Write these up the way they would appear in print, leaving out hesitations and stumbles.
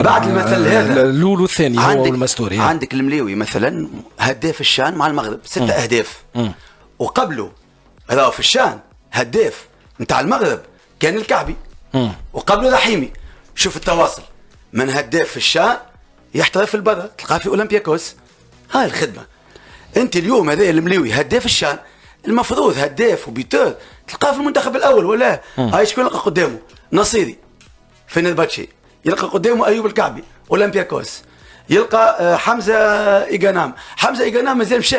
بعد المثل هذا الاول والثاني هو والمستوري. عندك المليوي مثلا هداف الشان مع المغرب 6 أهداف. وقبله هذا في الشان هداف نتاع المغرب كان الكعبي. وقبله رحيمي. شوف التواصل من هداف في الشان يحترف في البرة تلقاه في أولمبياكوس. هاي الخدمة. انت اليوم هذا المليوي هداف الشان المفروض هداف وبيتور تلقاه في المنتخب الاول ولا هاي شكون يلقى قدامه؟ نصيري فنرباتشي، يلقى قدامه ايوب الكعبي اولمبياكوس، يلقى حمزه ايغانام. حمزه ايغانام مازال مشى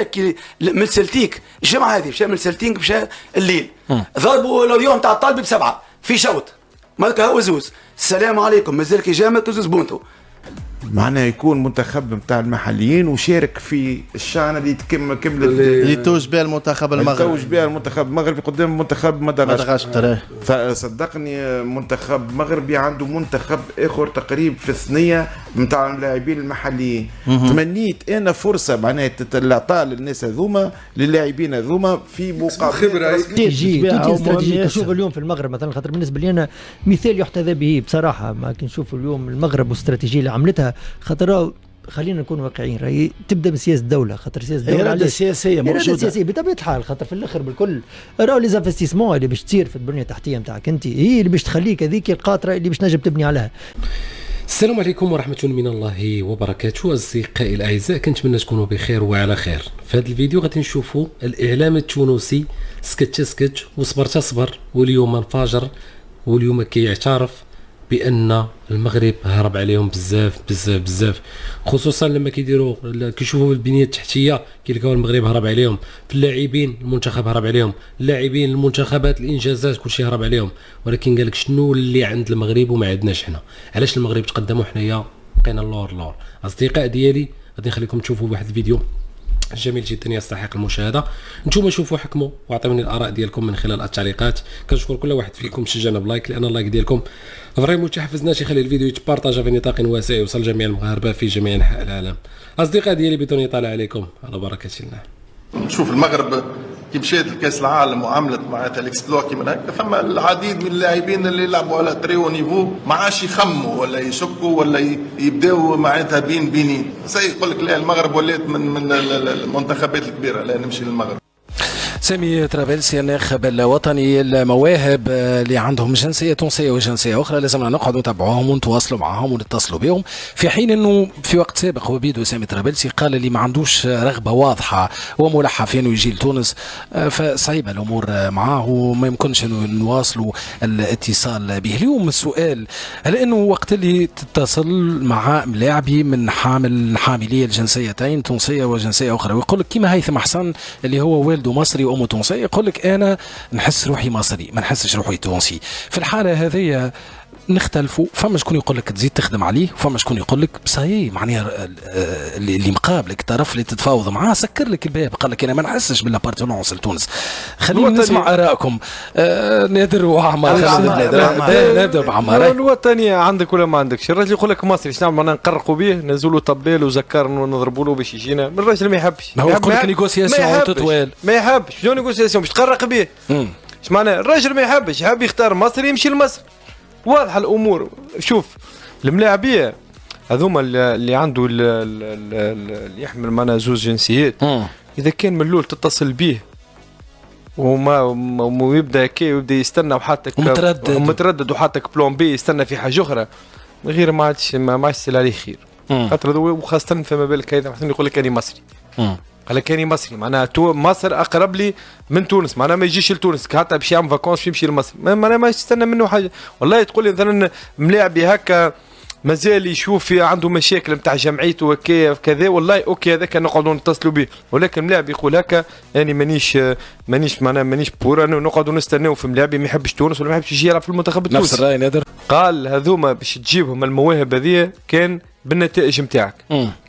من سلتيك الجمعه هذه، مشى من سلتيك مشى الليل ضربوا لوريون تاع الطالب ب7 في شوط ماركا هو زوز. السلام عليكم مازال كي جامد زوز بونتو. معناه يكون منتخب نتاع المحليين وشارك في الشان اللي كملت يتوج بها المنتخب المغربي، يتوج بها المنتخب المغربي قدام منتخب مدغشقر. فصدقني منتخب مغربي عنده منتخب اخر تقريب في الثنيه نتاع اللاعبين المحليين. تمنيت انا فرصه معناها الاعطاء للناس هذوما للاعبين هذوما في مقابله خبره استراتيجيه. نشوف اليوم في المغرب مثلا، خاطر بالنسبه لي انا مثال يحتذى به بصراحه. ما كنشوف اليوم المغرب والاستراتيجيه اللي عملتها، خاطر خلينا نكون واقعيين، راهي تبدا من سياسه الدوله، خاطر سياسه الدوله اراده سياسيه موجوده، اراده سياسيه بطبيعه الحال. خاطر في الاخر بالكل راهو لي زانفستيسمون اللي باش تصير في البنيه التحتيه نتاعك انت هي اللي باش تخليك هذيك القاطره اللي باش تنجم تبني عليها. السلام عليكم ورحمة من الله وبركاته. أصدقائي الأعزاء، كنتمنى تكونوا بخير وعلى خير. في هذا الفيديو غادي نشوفوا الإعلام التونسي سكت وصبر تصبر، واليوم انفجر، واليوم كيعترف بأن المغرب هرب عليهم بزاف، خصوصا لما كيشوفوا البنية التحتية كيلقاو المغرب هرب عليهم، في اللاعبين المنتخب هرب عليهم، اللاعبين المنتخبات الانجازات كلشي هرب عليهم. ولكن قالك شنو اللي عند المغرب وما عندناش حنا؟ علاش المغرب تقدموا حنايا بقينا اللور؟ اصدقاء ديالي غادي نخليكم تشوفوا واحد الفيديو جميل جدا يستحق المشاهده. نتوما شوفوا حكموا واعطوني الاراء ديالكم من خلال التعليقات. كنشكر كل واحد فيكم شجعنا بلايك، لان اللايك ديالكم فريمون تحفزناش يخلي الفيديو يتبارطاجا في نطاق واسع يوصل جميع المغاربه في جميع انحاء العالم. اصدقاء ديالي بدون اطاله عليكم على بركه الله. نشوف المغرب كي مشات لكاس العالم وعملت معناتها الاكسبلوا كيما هكا، فما العديد من اللاعبين اللي يلعبوا على تريو نيفو ما عادش يخموا ولا يشكوا ولا يبداو معناتها بينين. يقول لك لا المغرب ولات من المنتخبات الكبيره، لا نمشي للمغرب. سامي طرابلسي الناخب الوطني، المواهب اللي عندهم جنسيه تونسيه وجنسيه اخرى لازمنا نقعدوا نتابعوهم ونتواصلوا معهم ونتصلوا بهم، في حين انه في وقت سابق وبيدو سامي طرابلسي قال اللي ما عندوش رغبه واضحه وملحه في انه يجي لتونس، فصعيبه الامور معاه وما يمكنش انه نواصلوا الاتصال به. اليوم السؤال، هل انه وقت اللي تتصل مع لاعبي من حاملي الجنسيتين تونسيه وجنسيه اخرى ويقول لك كيما هيثم حسن اللي هو والده مصري وامه تونسيه، يقول لك انا نحس روحي مصري ما نحسش روحي تونسي، في الحاله هذه نختلفوا. فما شكون يقول لك تزيد تخدم عليه، وفما شكون يقول لك صحيح معناها اللي مقابلك الطرف اللي تتفاوض معاه سكر لك الباب قال لك انا ما نحسش بالابارتونونس لتونس. خلينا نسمع ارائكم. نادر وعمار، نبدا بعمار. الوطنيه عندك ولا ما عندكش؟ الراجل يقول لك مصري شنو نعمل؟ نقرقوا به نزولوا طبال وزكر ونضربوا له باش يجينا. الراجل ما يحبش، هو يقول لك نيغوسياسيون تطوال، ما يحبش. شنو نيغوسياسيون باش تقرق به؟ اش معناه؟ الراجل ما يحبش، يحب يختار مصري يمشي لمصر. واضحه الامور. شوف الملاعبيه هذوما اللي عنده اللي يحمل معنا زوج جنسيات، اذا كان من الاول تتصل به وما يبدا كي ويبدا يستنى وحاطك متردد وحاطك بلون بي يستنى في حاجه اخرى غير ما عادش يصير عليه خير. خاطر وخاصه فما بالك هذا يقول لك انا مصري، قال لك انا مصري معناها مصر اقرب لي من تونس، معناها ما يجيش لتونس حتى باش يعمل فاكونس يمشي لمصر، معناها ما يستنى منه حاجه. والله تقول لي مثلا ملاعبي هكا مازال يشوف عنده مشاكل نتاع جمعيته وكيف كذا، والله اوكي هذاك نقعدوا نتصلوا به، ولكن ملاعب يقول هكا يعني مانيش بور انه نقعدوا نستناو في ملاعبي ما يحبش تونس ولا ما يحبش يجي يلعب في المنتخب التونسي. نفس الراي نادر. قال هذوما باش تجيبهم المواهب هذه كان بالنتائج نتاعك،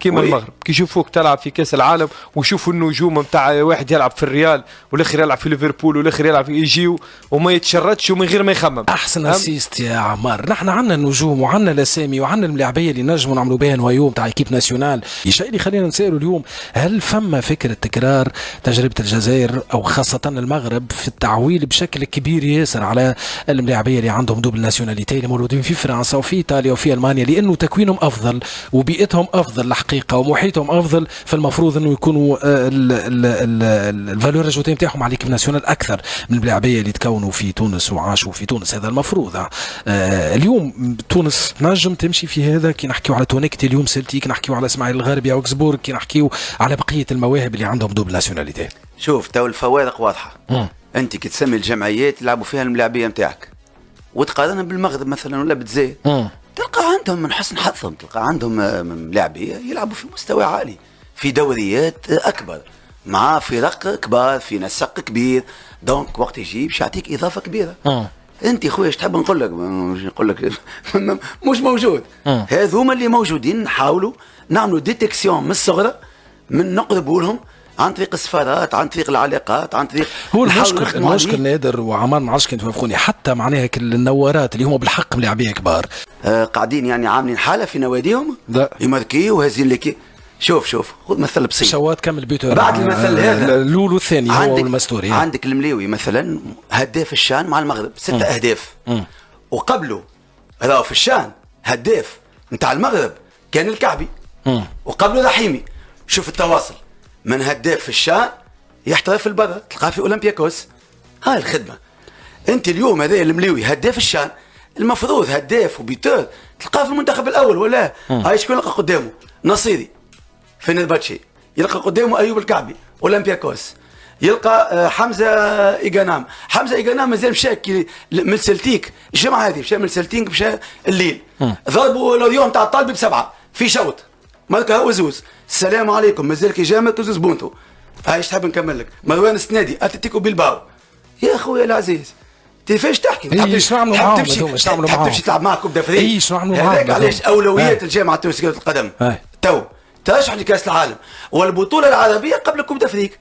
كيما المغرب كي يشوفوك تلعب في كاس العالم ويشوفوا النجوم نتاع واحد يلعب في الريال والاخر يلعب في ليفربول والاخر يلعب في يجيو وما يتشردش ومن غير ما يخمم. احسن اسيست يا عمار. نحن عندنا النجوم وعندنا الاسامي وعندنا الملاعبيه اللي نجموا نعملوا بها نوايوم تاع ايكيب ناسيونال. الشيء اللي خلينا نسالوا اليوم، هل فما فكره تكرار تجربه الجزائر او خاصه المغرب في التعويل بشكل كبير ياسر على الملاعبيه اللي عندهم دوبل ناسيوناليتي اللي موجودين في فرنسا وفي ايطاليا وفي المانيا، لانه تكوينهم افضل وبيئتهم افضل الحقيقه ومحيطهم افضل، فالمفروض انه يكونوا الفالور اجوتي نتاعهم على ليكيب ناسيونال اكثر من اللاعبيه اللي تكونوا في تونس وعاشوا في تونس. هذا المفروض. اليوم تونس نجم تمشي في هذا كي نحكيو على تونيكتي اليوم سلتيك، نحكيو على اسماعيل الغربي اوكسبورغ، كي نحكيو على بقيه المواهب اللي عندهم دوبل ناسيوناليتي. شوف تو الفوارق واضحه. انت كي تسمي الجمعيات يلعبوا فيها الملاعبيه نتاعك وتقارنها بالمغرب مثلا ولا بالجزائر، تلقى عندهم من حسن حظهم تلقى عندهم ملاعبيه يلعبوا في مستوى عالي في دوريات اكبر مع فرق كبار في نسق كبير، دونك وقت يجي باش يعطيك اضافه كبيره. انت خويا اش تحب نقول لك؟ مش موجود. هذوما اللي موجودين نحاولوا نعملوا ديتيكسيون من الصغرى، من نقربوا لهم عن طريق السفارات، عن طريق العلاقات، عن طريق هو المشكل نادر وعمار، ما عادش كنت توافقوني، حتى معناها النوارات اللي هما بالحق ملاعبيه كبار قاعدين يعني عاملين حاله في نواديهم يماركيو وهزين لك. شوف خذ مثل بسيط. شوات كمل بيوتر بعد المثل هذا الاول والثاني هو المستوري. عندك المليوي مثلا هداف الشان مع المغرب 6 أهداف، وقبله راهو في الشان هداف نتاع المغرب كان الكعبي، وقبله رحيمي. شوف التواصل من هداف في الشان يحترف في البر تلقاه في اولمبياكوس. هاي الخدمه. انت اليوم هذا المليوي هداف الشان، المفروض هداف وبيتور تلقاه في المنتخب الاول ولا هاي شكون يلقى قدامه؟ نصيري في نرباتشي، يلقى قدامه ايوب الكعبي اولمبياكوس، يلقى حمزه ايغانام. حمزه ايغانام مازال مشى من سلتيك الجمعه هذه، مشى من سلتيك مشى الليل، ضربوا لوريون تاع الطالب ب7 في شوط ماركا هو زوز. السلام عليكم مازال كي جامك زوز بونتو. هاي ايش تحب نكمل لك؟ مروان السنادي اتلتيكو بيلباو. يا خويا العزيز كيفاش تحكي؟ تحب تمشي تلعب معك كوب دافريك؟ هذاك علاش اولويات الجامعه التونسيه لكره القدم تو ترشح لكاس العالم والبطوله العربيه قبل كوب دافريك.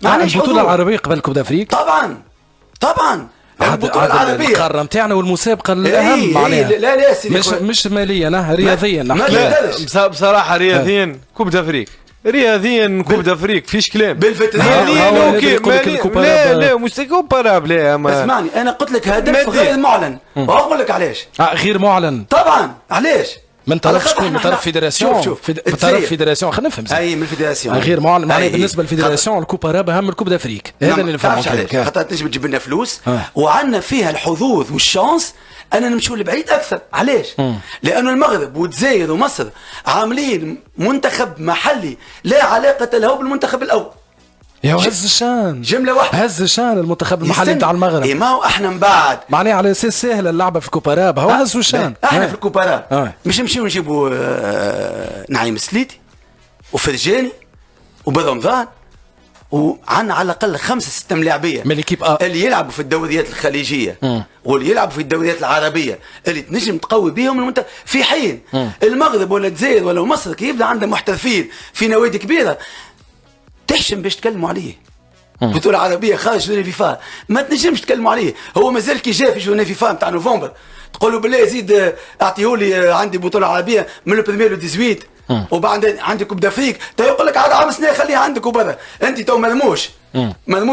البطوله العربيه قبل كوب دافريك طبعا البطوله العربيه القاره نتاعنا والمسابقه الاهم معناها. لا مش ماليا رياضيا نحكي بصراحه رياضيا كوب دافريك رياضيا كوب دافريك فيش كلام لا مش كومبارابل. لا اسمعني انا قلت لك هدف غير معلن واقول لك علاش غير معلن طبعا. علاش من طرف شكون؟ من طرف فيدراسيون؟ من طرف فيدراسيون. خلينا نفهم اي من الفيدراسيون غير معلن معناها بالنسبه للفيدراسيون الكوبا اهم من الكوب دافريك. هذا اللي نفهمه خاطر تنجم تجيب لنا فلوس وعندنا فيها الحظوظ والشانس أنا نمشوا لبعيد أكثر. علاش؟ لأنه المغرب والجزائر ومصر عاملين منتخب محلي لا علاقة له بالمنتخب الأول. يا هز الشان جملة واحدة، هز الشان المنتخب المحلي نتاع المغرب. ما هو احنا من بعد معناها على اساس سهله اللعبه في الكوباراب هو هز الشان. احنا في الكوباراب مش نمشيو نجيبوا نعيم السليتي وفرجاني وبرمضان وعندنا على الاقل 5-6 ملاعبيه من الكيب اللي يلعبوا في الدوريات الخليجيه واللي يلعبوا في الدوريات العربيه اللي تنجم تقوي بهم في حين المغرب ولا الجزائر ولا مصر كي يبدا عندها محترفين في نوادي كبيره تحشم باش تكلموا عليه. بطولة عربية خارج جورني فيفا ما تنجمش تكلموا عليه. هو مازال كي جاء في جورني فيفا نتاع نوفمبر تقولوا بالله زيد اعطيهولي عندي بطولة عربية من لو بريمير لو 18 وبعد عندي كوب دافريك تو يقول لك عاد 5 سنين خليها عندك وبرا. انت تو مرموش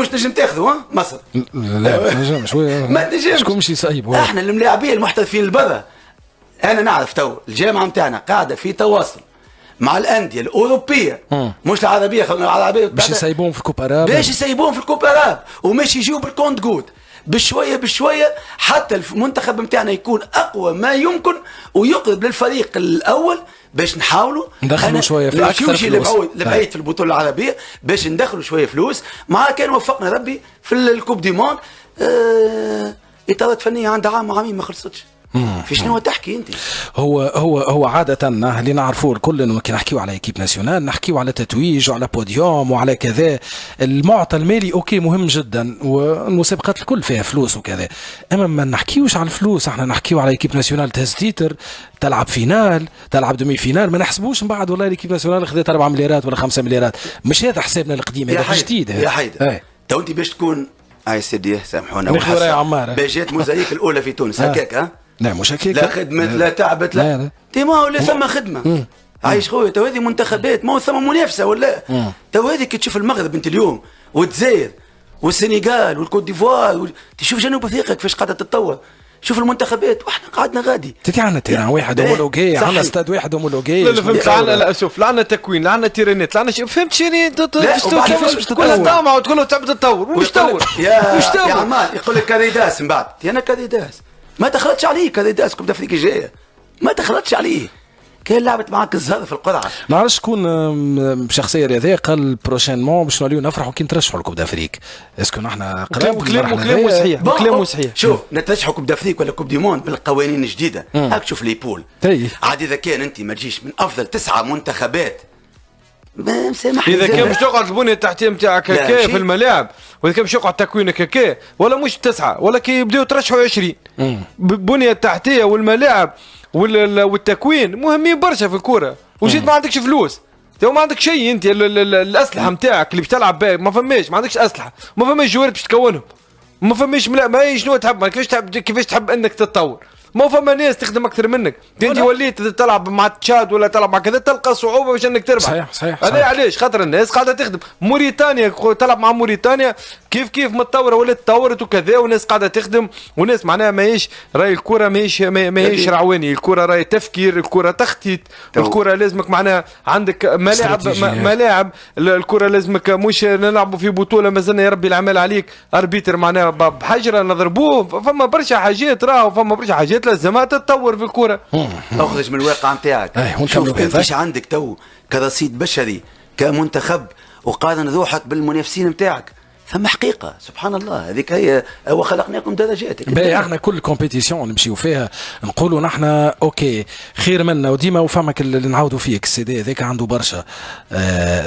تنجم تاخذه مصر لا تنجمش ما تنجمش. شكون مش يصيب احنا الملاعبيه المحترفين البرا. انا نعرف تو الجامعه نتاعنا قاعده في تواصل مع الانديه الاوروبيه مش العربيه. العربيه باش يسيبوهم في الكوباراب باش يسيبوهم في الكوباراب ومش يجيو بالكونت جود بشويه بشويه حتى المنتخب نتاعنا يكون اقوى ما يمكن ويقرب للفريق الاول باش نحاولوا ندخلوا شويه في اكثر فلوس لبعيد في البطوله العربيه باش ندخلوا شويه فلوس. مع كان وفقنا ربي في الكوب دي موند اطارات فنيه عندها عام وعامين ما خلصتش في شنو تحكي انت؟ هو عادة اللي نعرفوه الكل كي نحكيو على ايكيب ناسيونال نحكيو على تتويج وعلى بوديوم وعلى كذا. المعطى المالي اوكي مهم جدا والمسابقات الكل فيها فلوس وكذا، اما ما نحكيوش على الفلوس، احنا نحكيو على ايكيب ناسيونال تهز تيتر، تلعب فينال، تلعب دومي فينال، ما نحسبوش من بعد والله الايكيب ناسيونال خذت 4 مليارات ولا 5 مليارات. مش هذا حسابنا القديم، هذا جديد. يا حيدر تو انت باش تكون اي سيدي سامحونا باجات موزايك الاولى في تونس هكاك لا مش هكاك، لا خدمت لا تعبت لا ما ولا ثم خدمه. عايش خويا تو هذه منتخبات ما ثم منافسه ولا تو هذه كي تشوف المغرب انت اليوم والجزائر والسنغال والكوت ديفوار تشوف جنوب افريقيا كيفاش قاعده تتطور. شوف المنتخبات واحنا قعدنا غادي عندنا تيران واحد هومولوجي، عندنا استاد واحد هومولوجي. لا فهمت، لا شوف، لا عندنا تكوين، لا عندنا تيرانات، لا عندنا فهمت شنو كيفاش باش تطور؟ طامع وتقول له تعب تطور ومش تطور يا عمال يقول لك كاديداس من بعد انا كاديداس ما دخلتش عليه، كاديداس كوب دافريك الجايه ما دخلتش عليه، كان لعبت معاك الزهر في القرعه. ما عرفتش شكون شخصيه رياضيه قال بروشينمون باش نوليو نفرحوا كي نترشحوا لكوب دافريك. اسكو نحن قريب كلامه صحيح، كلامه صحيح. شوف نترشحوا كوب دافريك ولا كوب دي موند بالقوانين الجديده. هاك شوف لي بول عاد اذا كان انت ما تجيش من افضل 9 منتخبات ما مسامح. اذا كان باش تقعد البنيه التحتيه نتاعك هكا في الملاعب، واذا كان باش يقعد تكوينك هكا ولا مش 9 ولا كي يبداو يترشحوا 20 البنيه التحتيه والملاعب والتكوين مهمين برشا في الكره، وجيت ما عندكش فلوس، تو ما عندك شيء انت. الاسلحه نتاعك اللي بتلعب بها ما فماش، ما عندكش اسلحه، ما فماش جوارات باش تكونهم، ما فماش ما شنو تحب، كيفاش تحب انك تتطور. ما فما ناس تخدم اكثر منك، انت وليت تلعب مع تشاد ولا تلعب مع كذا تلقى صعوبه باش انك تربح. صحيح. هذا علاش؟ خاطر الناس قاعده تخدم. موريتانيا تلعب مع موريتانيا كيف متطوره ولا تطورت وكذا، والناس قاعده تخدم، والناس معناها ماهيش راي الكره ماهيش رعواني، الكره راي تفكير، الكره تخطيط، الكره لازمك معناها عندك ملاعب الكره لازمك مش نلعبوا في بطوله مازلنا يا ربي العمل عليك اربيتر معناها بحجره نضربوه. فما برشا حاجات راهو، فما برشا حاجات لازمها تتطور في الكره. اخرج من الواقع نتاعك. شوف انت ايش عندك تو كرصيد بشري كمنتخب وقارن روحك بالمنافسين نتاعك، ثم حقيقه سبحان الله هذيك هي وخلقناكم درجات. احنا كل كومبيتيسيون نمشيو فيها نقولوا نحن اوكي خير منا، وديما وفمك اللي نعاودوا فيك السيدي هذاك عنده برشا.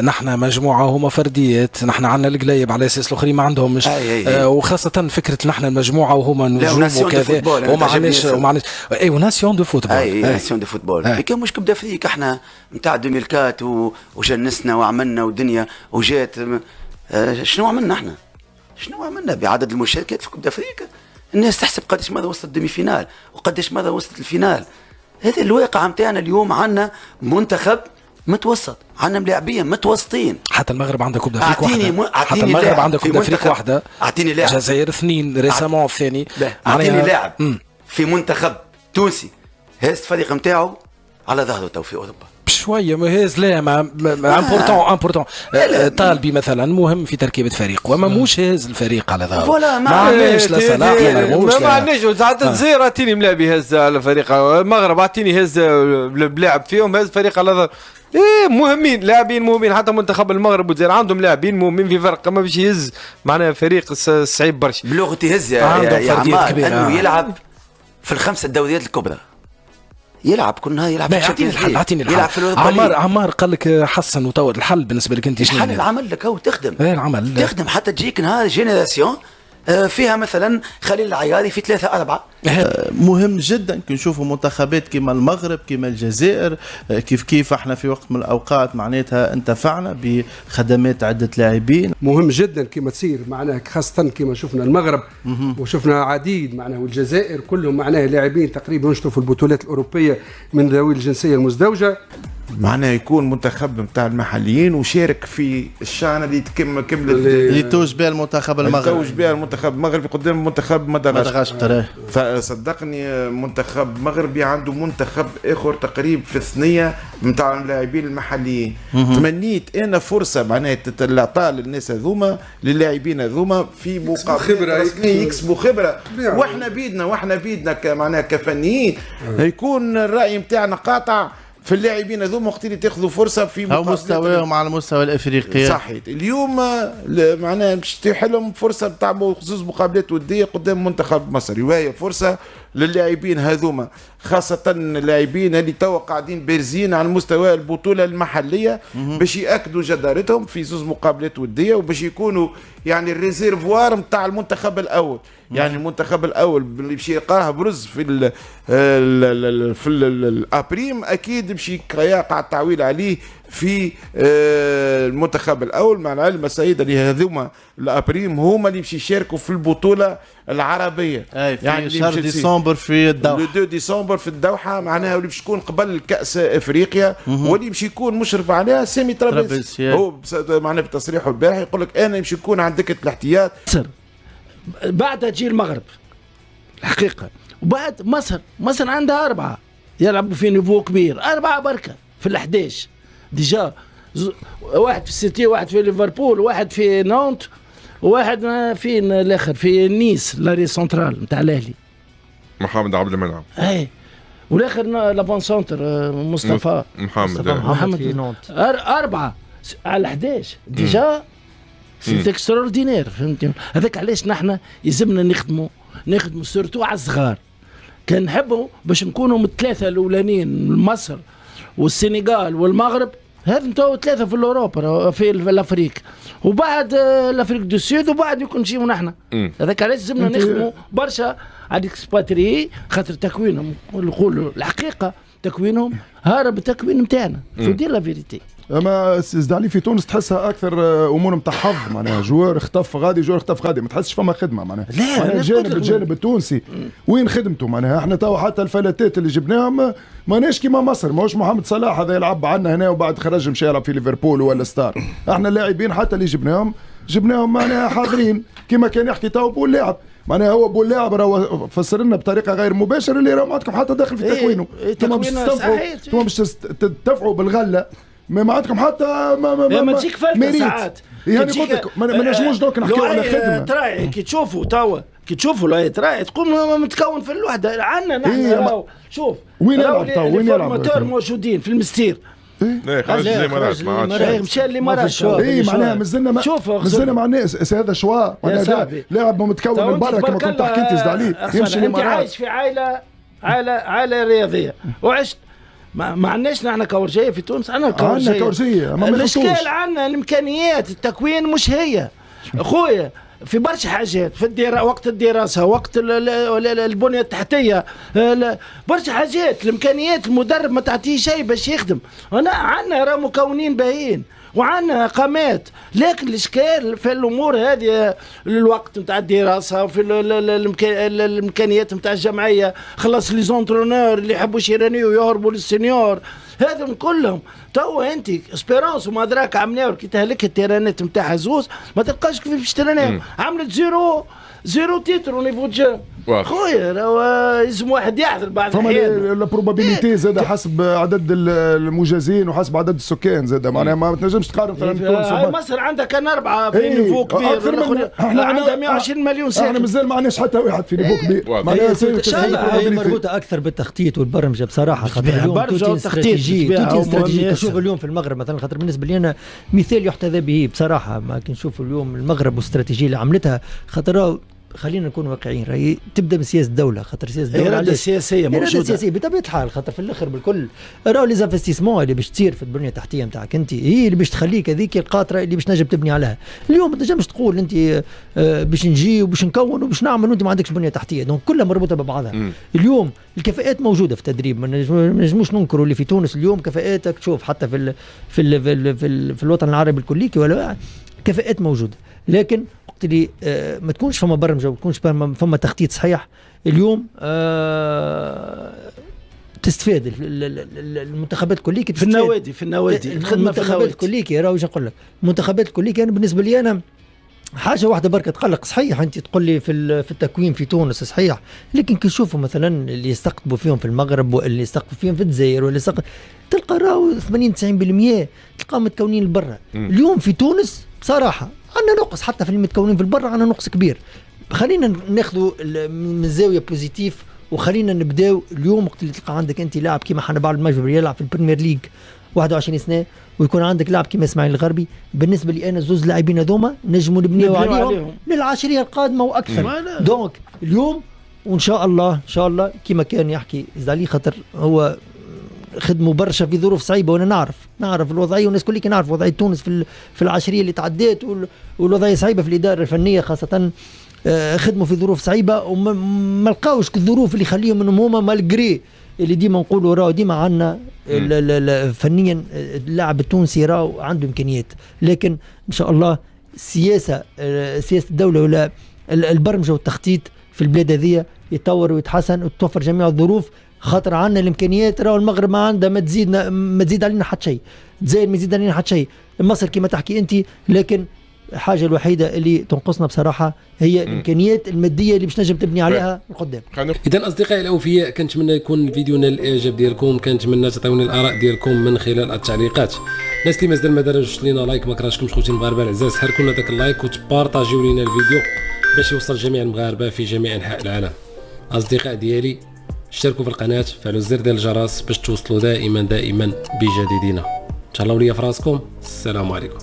نحن مجموعه هما فرديات، نحن عندنا القلايب على اساس الاخرين ما عندهمش. وخاصه فكره نحن المجموعه وهما نجوم وكذا وما عندناش وناسيون دو فوتبول. ناسيون دو فوتبول كان مش كوب دافريك احنا نتاع 2004 وجنسنا وعملنا والدنيا وجات. شنو عملنا احنا؟ شنو عملنا بعدد المشاركات في كوب دافريكا؟ الناس تحسب قداش ماذا وصلت الدمي فينال وقداش ماذا وصلت الفينال. هذا الواقع نتاعنا اليوم. عندنا منتخب متوسط، عندنا ملاعبين متوسطين. حتى المغرب عندها كوب دافريك واحده، حتى المغرب عندها كوب دافريك واحده. اعطيني لاعب. الجزائر 2 ريسامون الثاني. اعطيني لاعب في منتخب تونسي هاز الفريق نتاعو على ظهره تو في اوروبا. شويه مهز لا ما امبورتون طالبي مثلا مهم في تركيبه فريق وما موش هاز الفريق على ظهره. ما عندناش لا صلاح ما عندناش. ساعات الجزائر اعطيني ملاعبي هز على فريق، المغرب اعطيني هز بلاعب فيهم هز فريق على ظهر. مهمين لاعبين مهمين، حتى منتخب المغرب والجزائر عندهم لاعبين مهمين في فرق، ما باش يهز معناها فريق صعيب برشا. بلغه يهز يا عمار انه يلعب في ال5 الدوريات الكبرى، يلعب كل نهار يلعب. اعطيني الحل عمار قال لك حسن وطور. الحل بالنسبه لك انت شنو؟ الحل العمل لك هو تخدم. العمل تخدم حتى تجيك نهار جينيراسيون فيها مثلا خليل العياري في 3-4. مهم جدا كي نشوفوا منتخبات كما المغرب كما الجزائر كيف احنا في وقت من الاوقات معناتها انتفعنا بخدمات عده لاعبين. مهم جدا كما تصير معناها خاصه كما شفنا المغرب وشفنا عديد معناها والجزائر كلهم معناها لاعبين تقريبا ينشطوا في البطولات الاوروبيه من ذوي الجنسيه المزدوجه. معناها يكون منتخب نتاع المحليين وشارك في الشان اللي كملت اللي توج بها المنتخب المغربي، توج بها المنتخب المغربي قدام منتخب مدغشقر. فصدقني منتخب مغربي عنده منتخب اخر تقريب في الثنيه نتاع اللاعبين المحليين. تمنيت انا فرصه معناها تتعطى للناس هذوما للاعبين هذوما في مقابله يكسبوا خبره. واحنا بيدنا معناها كفنيين يكون الراي نتاعنا قاطع في اللاعبين هذوما وقت اللي تاخذوا فرصه في مستواهم على المستوى الافريقي. صحيح. اليوم معناها باش تحلهم فرصه نتاع خصوص مقابلات وديه قدام منتخب مصري، وهي فرصه للاعبين هذوما، خاصة اللاعبين اللي توا قاعدين بارزين على مستوى البطولة المحلية باش يأكدوا جدارتهم في زوز مقابلات ودية، وباش يكونوا يعني الريزيرفوار نتاع المنتخب الأول. يعني المنتخب الأول اللي باش يلقاه برز في الأبريم أكيد باش يقع التعويل عليه في المنتخب الأول، مع العلم السيد اللي هذوما الأبريم هما اللي باش يشاركوا في البطولة العربية. يعني شهر ديسمبر في الدوحة، 2 ديسمبر في الدوحة، معناها اللي باش تكون قبل كأس افريقيا، واللي باش يكون مشرف عليها سامي طرابلسي. هو معناها بتصريحه البارح يقول لك انا باش يكون على دكة الاحتياط. بعدها تجي المغرب الحقيقة، وبعد مصر عندها 4 يلعبوا في نيفو كبير، 4 بركة في ال11 ديجا، واحد في السيتي، واحد في ليفربول، واحد في نانت، وواحد فين الاخر في نيس لاري سنترال نتاع الاهلي محمد عبد المنعم. اي والاخر لابون سنتر مصطفى محمد في نانت. 4 على 11 ديجا، سي اكستراوردينير. فهمتني؟ هذاك علاش نحن يلزمنا نخدموا سورتو على الصغار. كان نحبوا باش نكونوا من الثلاثه الاولانيين، مصر والسنغال والمغرب، هذا انتوا 3 في اوروبا في الافريق، وبعد الافريق دو سود، وبعد يكون نجيو نحن. هذاك علاش لازمنا نخدموا برشا على الاكسباتري، خاطر تكوينهم نقولوا الحقيقه تكوينهم هارب التكوين نتاعنا، في دي لا فيريتي. اما سي علي في تونس تحسها اكثر امور نتاع حظ، معناها جوار اختف غادي جوار اختف غادي، ما تحسش فما خدمه معناها. لا الجانب التونسي وين خدمته معناها؟ احنا توا حتى الفلاتات اللي جبناهم ماناش كيما مصر، ماهوش محمد صلاح هذا يلعب عندنا هنا وبعد خرج مشى يلعب في ليفربول ولا ستار. احنا اللاعبين حتى اللي جبناهم معناها حاضرين كيما كان يحكي تو بولاعب، معناها هو بولاعب راهو فسر لنا بطريقه غير مباشره اللي راهو ما عندكم حتى داخل في تكوينه. انتم باش تدفعوا بالغله، ما عندكم حتى ما تجيك فلتة ساعات. يعني قلت لك ما نجموش دوك نحكيو على خدمه. تراعي كي تشوفوا توا كي تشوفوا لا تراعي تقوم متكون في الوحده عندنا نحن. شوف وين يلعب تو؟ وين يلعب؟ الموتور موجودين في المستير. لا خرج الامارات ما عادش مشى الامارات. اي معناها مازلنا مع الناس هذا شوا معناها لاعب متكون من برا كما كنت تحكي انت عليه يمشي الامارات. انت عايش في عائله رياضيه وعشت ما عندناش نحن كورجيه في تونس. عندنا كورجيه الاشكال، عندنا الامكانيات، التكوين مش هي خويا في برشا حاجات في وقت الدراسه، وقت البنيه التحتيه، برشا حاجات. الامكانيات المدرب ما تعطيه شيء باش يخدم. عندنا راه مكونين باهيين وعندنا قامات، لكن الاشكال في الامور هذه الوقت نتاع الدراسه وفي الامكانيات نتاع الجمعيه. خلص لي زونترونور اللي يحبوا يرانيو يهربوا للسينيور، هذم كلهم توا انت اسبيرونس وما ادراك عملوا كي تهلك التيرانات نتاعها زوز ما تلقاش كيف باش ترانيو. عملت زيرو تيتر ونيفو جو خويا. راهو لازم واحد يحضر بعض الأحيان. لا بروبابيليتي زاد حسب عدد المجازين وحسب عدد السكان زاد، معناها ما تنجمش تقارن مثلا تونس. مصر عندها كان 4 في نيفو كبير، احنا عندها 120 مليون ساكن. احنا مازال ما عندناش حتى واحد في نيفو كبير. هي مربوطه اكثر بالتخطيط والبرمجه بصراحه. خاطر اليوم توتين استراتيجي نشوف اليوم في المغرب مثلا، خاطر بالنسبه لي انا مثال يحتذى به بصراحه. ما كنشوف اليوم المغرب والاستراتيجيه اللي عملتها، خاطر خلينا نكون واقعيين، راهي تبدا من سياسه الدوله. خاطر سياسه الدوله اراده سياسيه موجوده، اراده سياسيه بطبيعه الحال. خاطر في الاخر بالكل راهو لي زانفستيسمون اللي باش تصير في البنيه التحتيه نتاعك انت هي اللي باش تخليك هذيك القاطره اللي باش تنجم تبني عليها. اليوم ما تنجمش تقول انت باش نجي وباش نكون وباش نعمل وانت ما عندكش بنيه تحتيه. دونك كلها مربوطه ببعضها. اليوم الكفاءات موجوده في التدريب، ما نجموش ننكروا اللي في تونس اليوم كفاءاتك. تشوف حتى في الوطن العربي الكليكي ولا كفاءات موجوده، لكن وقت اللي ما تكونش فما برمجه وتكونش فما تخطيط صحيح اليوم تستفاد المنتخبات الكليكي في النوادي الخدمه في المنتخبات الكليكي. راهو واش نقول لك المنتخبات الكليكي انا بالنسبه لي انا حاجه واحده بركه تقلق. صحيح انت تقول لي في التكوين في تونس صحيح، لكن كي نشوفوا مثلا اللي يستقطبوا فيهم في المغرب واللي يستقطبوا فيهم في الجزائر واللي تلقى راهو 80-90% تلقاهم متكونين لبرا. اليوم في تونس بصراحه عندنا نقص، حتى في المتكونين في البر عندنا نقص كبير. خلينا ناخذوا من زاويه بوزيتيف وخلينا نبداو اليوم. وقت اللي تلقى عندك انت لاعب كيما حنبال المجبري يلعب في البريمير ليج 21 سنه، ويكون عندك لاعب كيما اسماعيل الغربي، بالنسبه لي انا زوز لاعبين هذوما نجموا نبنيو عليهم للعشريه القادمه واكثر. دونك اليوم وان شاء الله كما كان يحكي زعلي، خاطر هو خدموا برشا في ظروف صعيبه، وانا نعرف الوضعيه، والناس كل نعرف وضعيه تونس في العشريه اللي تعدات، والوضعيه صعيبه في الاداره الفنيه خاصه. خدموا في ظروف صعيبه وما لقاوش الظروف اللي يخليهم انهم هما مالجري اللي ديما نقولوا راهو ديما عندنا فنيا اللاعب التونسي راهو عنده امكانيات، لكن ان شاء الله سياسه الدوله ولا البرمجه والتخطيط في البلاد هذه يتطور ويتحسن وتوفر جميع الظروف، خاطر عندنا الامكانيات. راهو المغرب ما عندها ما تزيد علينا حتى شيء، الجزائر ما يزيد علينا حتى شيء، مصر كما تحكي انت، لكن الحاجه الوحيده اللي تنقصنا بصراحه هي الامكانيات الماديه اللي باش نجم تبني عليها القدام. اذا اصدقائي الاوفياء، كنتمنى يكون الفيديو نال الاعجاب ديالكم، كنتمنى تعطيوني الاراء ديالكم من خلال التعليقات. الناس اللي مازال ما دارش لينا لايك، ما كرهتكمش خوتي المغاربه العزاز، حركوا لنا داك اللايك وتبارطاجيو لينا الفيديو باش يوصل جميع المغاربه في جميع انحاء العالم. اصدقاء ديالي، اشتركوا في القناه، فعلوا الزر ديال الجرس باش توصلوا دائما بجديدنا. تهلاو ليا في راسكم، السلام عليكم.